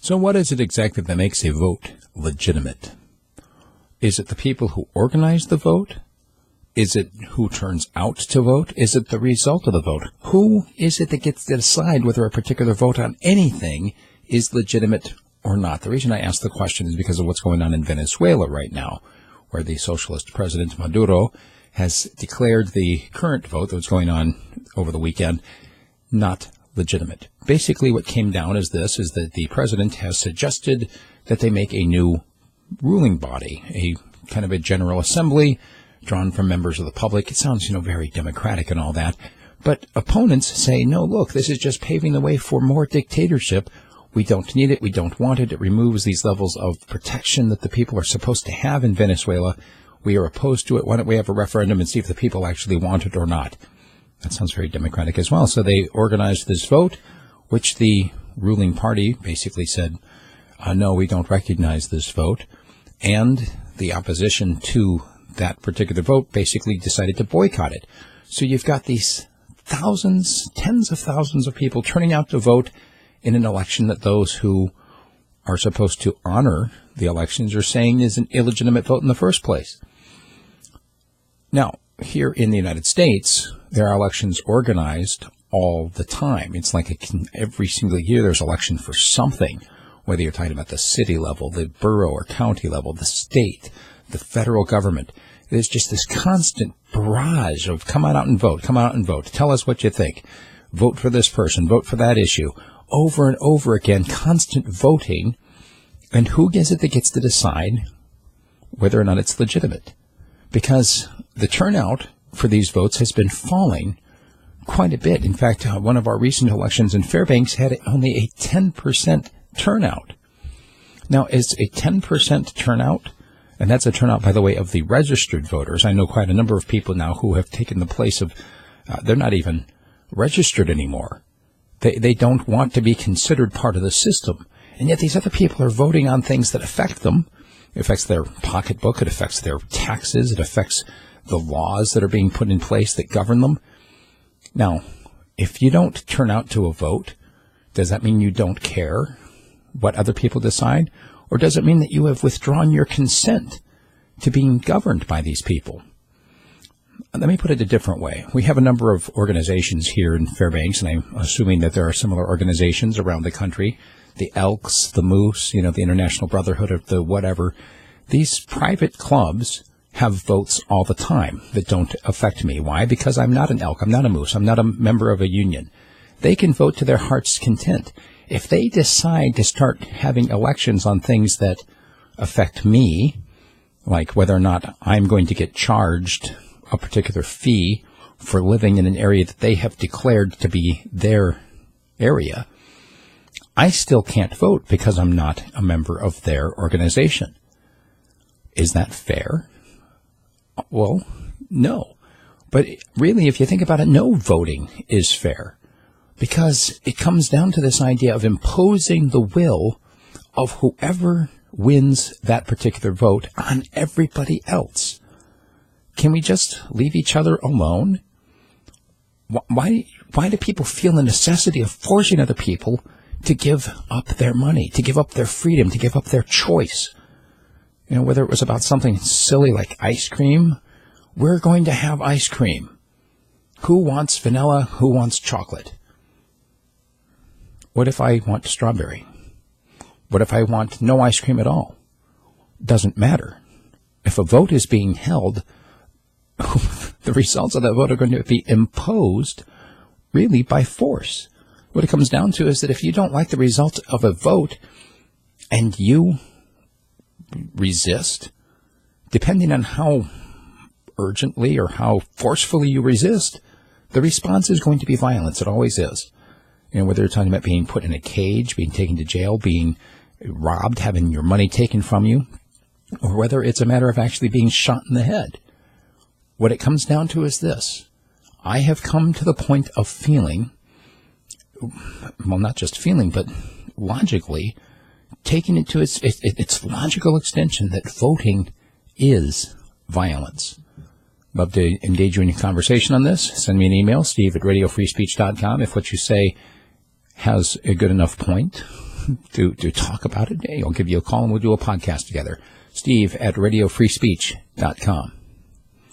So what is it exactly that makes a vote legitimate? Is it the people who organize the vote? Is it who turns out to vote? Is it the result of the vote? Who is it that gets to decide whether a particular vote on anything is legitimate or not? The reason I ask the question is because of what's going on in Venezuela right now, where the socialist president Maduro has declared the current vote that was going on over the weekend not legitimate. Basically, what came down is that the president has suggested that they make a new ruling body, a kind of a general assembly drawn from members of the public. It sounds, very democratic and all that. But opponents say, no, look, this is just paving the way for more dictatorship. We don't need it. We don't want it. It removes these levels of protection that the people are supposed to have in Venezuela. We are opposed to it. Why don't we have a referendum and see if the people actually want it or not? That sounds very democratic as well. So they organized this vote, which the ruling party basically said, no, we don't recognize this vote. And the opposition to that particular vote basically decided to boycott it. So you've got these thousands, tens of thousands of people turning out to vote in an election that those who are supposed to honor the elections are saying is an illegitimate vote in the first place. Now, here in the United States, there are elections organized all the time. It's like every single year there's election for something, whether you're talking about the city level, the borough or county level, the state, the federal government. There's just this constant barrage of come on out and vote, come out and vote, tell us what you think, vote for this person, vote for that issue, over and over again, constant voting. And who is it that gets to decide whether or not it's legitimate? Because the turnout for these votes has been falling quite a bit. In fact, one of our recent elections in Fairbanks had only a 10% turnout. Now, is a 10% turnout, and that's a turnout, by the way, of the registered voters. I know quite a number of people now who have taken the place of, they're not even registered anymore. They don't want to be considered part of the system. And yet these other people are voting on things that affect them. It affects their pocketbook. It affects their taxes. It affects the laws that are being put in place that govern them. Now, if you don't turn out to a vote, does that mean you don't care what other people decide? Or does it mean that you have withdrawn your consent to being governed by these people? Let me put it a different way. We have a number of organizations here in Fairbanks, and I'm assuming that there are similar organizations around the country. The Elks, the Moose, the International Brotherhood of the whatever. These private clubs have votes all the time that don't affect me. Why? Because I'm not an elk. I'm not a moose. I'm not a member of a union. They can vote to their heart's content. If they decide to start having elections on things that affect me, like whether or not I'm going to get charged a particular fee for living in an area that they have declared to be their area, I still can't vote because I'm not a member of their organization. Is that fair? Well, no. But really, if you think about it, no voting is fair, because it comes down to this idea of imposing the will of whoever wins that particular vote on everybody else. Can we just leave each other alone? Why do people feel the necessity of forcing other people to give up their money, to give up their freedom, to give up their choice? Whether it was about something silly like ice cream, we're going to have ice cream. Who wants vanilla? Who wants chocolate? What if I want strawberry? What if I want no ice cream at all? Doesn't matter. If a vote is being held, the results of that vote are going to be imposed really by force. What it comes down to is that if you don't like the result of a vote and you resist, depending on how urgently or how forcefully you resist, the response is going to be violence. It always is. Whether you're talking about being put in a cage, being taken to jail, being robbed, having your money taken from you, or whether it's a matter of actually being shot in the head. What it comes down to is this. I have come to the point of feeling, well, not just feeling, but logically, taking it to its logical extension that voting is violence. Love to engage you in a conversation on this. Send me an email, steve@radiofreespeech.com, if what you say has a good enough point. to talk about it, I'll give you a call and we'll do a podcast together. Steve at radiofreespeech.com.